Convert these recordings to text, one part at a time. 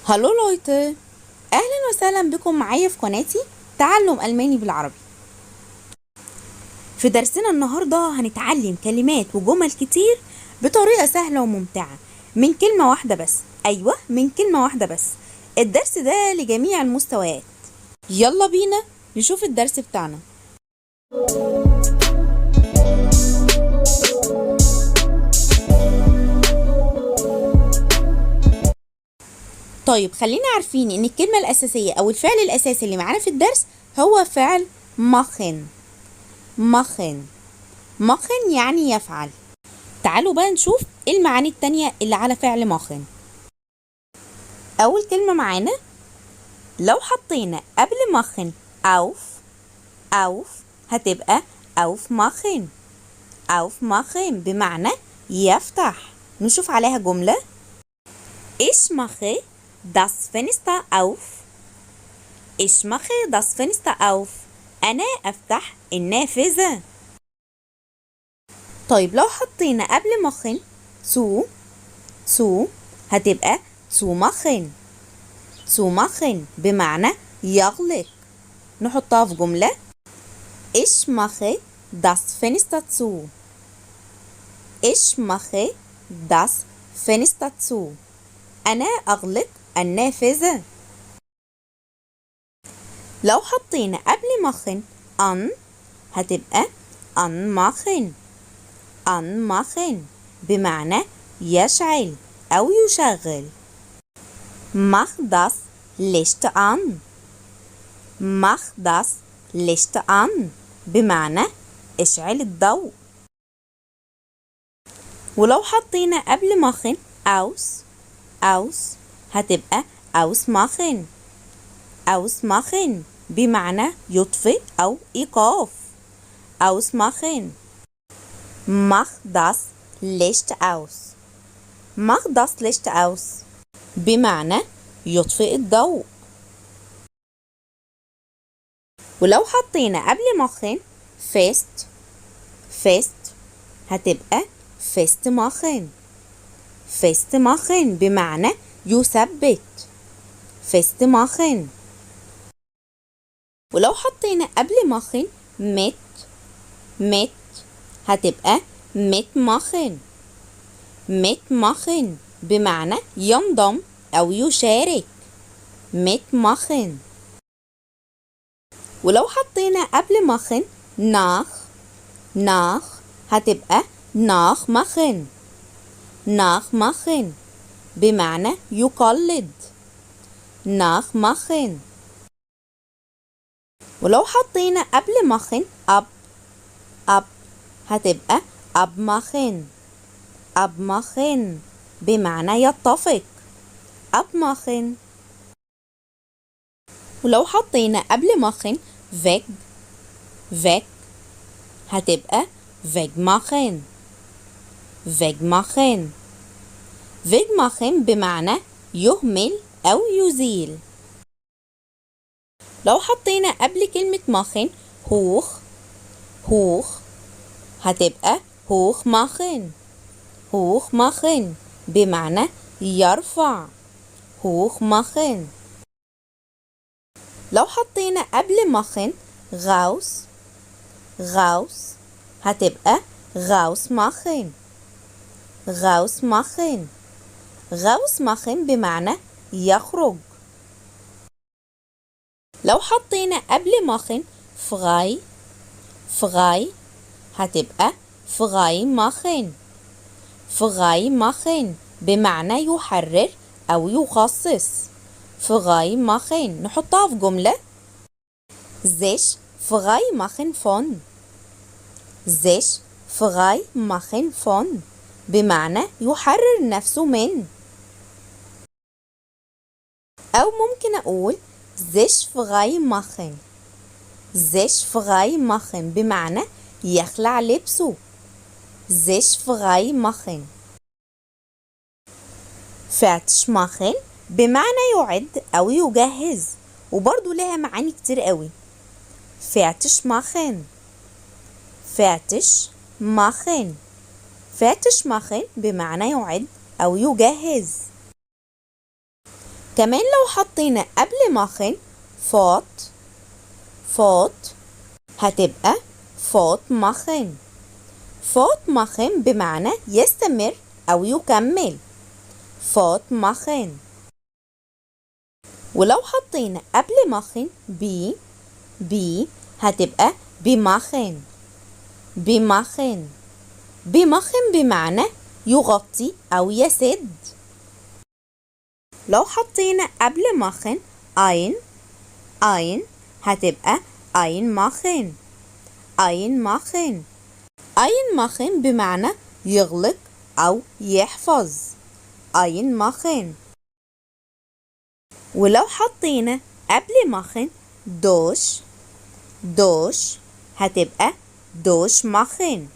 هالو لويتي، اهلا وسهلا بكم معايا في قناتي تعلم الماني بالعربي. في درسنا النهارده هنتعلم كلمات وجمل كتير بطريقه سهله وممتعه من كلمه واحده بس. ايوه، من كلمه واحده بس. الدرس ده لجميع المستويات. يلا بينا نشوف الدرس بتاعنا. طيب خلينا عارفين ان الكلمه الاساسيه او الفعل الاساسي اللي معانا في الدرس هو فعل ماخن. ماخن ماخن يعني يفعل. تعالوا بقى نشوف ايه المعاني التانية اللي على فعل ماخن. أول كلمة معانا لو حطينا قبل ماخن أوف هتبقى أوف ماخن. أوف ماخن بمعنى يفتح. نشوف عليها جملة. Ich mache das Fenster auf. Ich mache das Fenster auf. أنا أفتح النافذة. طيب لو حطينا قبل ماخن zu هتبقى zu machen. zu machen بمعنى يغلق. نحطها في جملة. Ich mache das Fenster zu. Ich mache das Fenster zu. أنا أغلق النافذة. لو حطينا قبل machen an هتبقى anmachen. anmachen بمعنى يشعل أو يشغل. Mach das Licht an. Mach das Licht an بمعنى اشعل الضوء. ولو حطينا قبل ماخن aus هتبقى ausmachen. ausmachen بمعنى يطفئ أو إيقاف. ausmachen. Mach das Licht aus. Mach das Licht aus بمعنى يطفئ الضوء. ولو حطينا قبل ماخن fest هتبقى festmachen. festmachen بمعنى يثبت. festmachen. ولو حطينا قبل ماخن mit هتبقى mitmachen. mitmachen بمعنى ينضم أو يشارك. mitmachen. ولو حطينا قبل ماخن nach هتبقى nachmachen. nachmachen بمعنى يقلد. nachmachen. ولو حطينا قبل ماخن ab هتبقى abmachen. abmachen بمعنى يتفق. abmachen. ولو حطينا قبل ماخن weg هتبقى wegmachen. wegmachen. wegmachen بمعنى يهمل أو يزيل. لو حطينا قبل كلمة ماخن hoch هتبقى hochmachen. hochmachen بمعنى يرفع. hochmachen. لو حطينا قبل ماخن raus هتبقى rausmachen. rausmachen. rausmachen بمعنى يخرج. لو حطينا قبل ماخن frei هتبقى freimachen. freimachen بمعنى يحرر أو يخصص. freimachen. نحطها في جملة. sich freimachen von. sich freimachen von بمعنى يحرر نفسه من. أو ممكن أقول sich freimachen. sich freimachen بمعنى يخلع لبسه. sich freimachen. fertig machen بمعنى يعد أو يجهز، وبرضو لها معاني كتير قوي. fertig machen. fertig machen. fertig machen بمعنى يعد أو يجهز. كمان لو حطينا قبل ماخن فوت فوت هتبقى فوت ماخن. فوت ماخن بمعنى يستمر أو يكمل. فوت ماخن. ولو حطينا قبل ماخن بي هتبقى بماخن. بماخن. بماخن بمعنى يغطي أو يسد. لو حطينا قبل ماخن ein هتبقى ein machen. ein machen. ein machen بمعنى يغلق أو يحفظ. ein machen. ولو حطينا قبل ماخن دوش هتبقى دوش ماخن.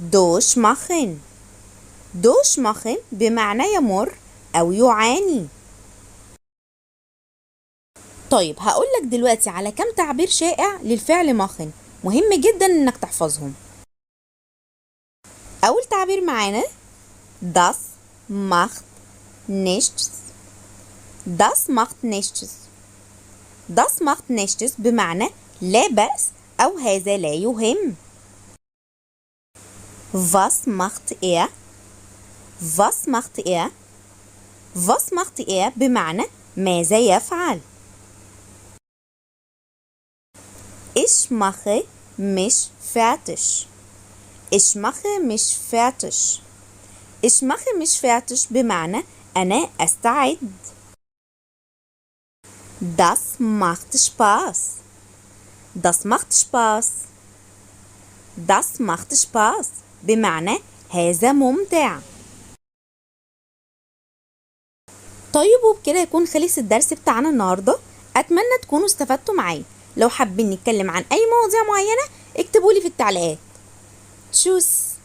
دوش ماخن. دوش ماخن بمعنى يمر أو يعاني. طيب هقولك دلوقتي على كم تعبير شائع للفعل ماخن، مهم جدا انك تحفظهم. اول تعبير معانا das macht nichts. das macht nichts. das macht nichts بمعنى لا بأس أو هذا لا يهم. was macht er. was macht er. was macht er بمعنى ماذا يفعل. Ich mache mich fertig. Ich mache mich fertig. Ich mache mich fertig بمعنى أنا أستعد. Das macht Spaß. Das macht Spaß. Das macht Spaß بمعنى هذا ممتع. طيب وبكده يكون خلص الدرس بتاعنا النهارده. أتمنى تكونوا استفدتوا معايا. لو حابين نتكلم عن أي مواضيع معينة اكتبولي في التعليقات. تشوس.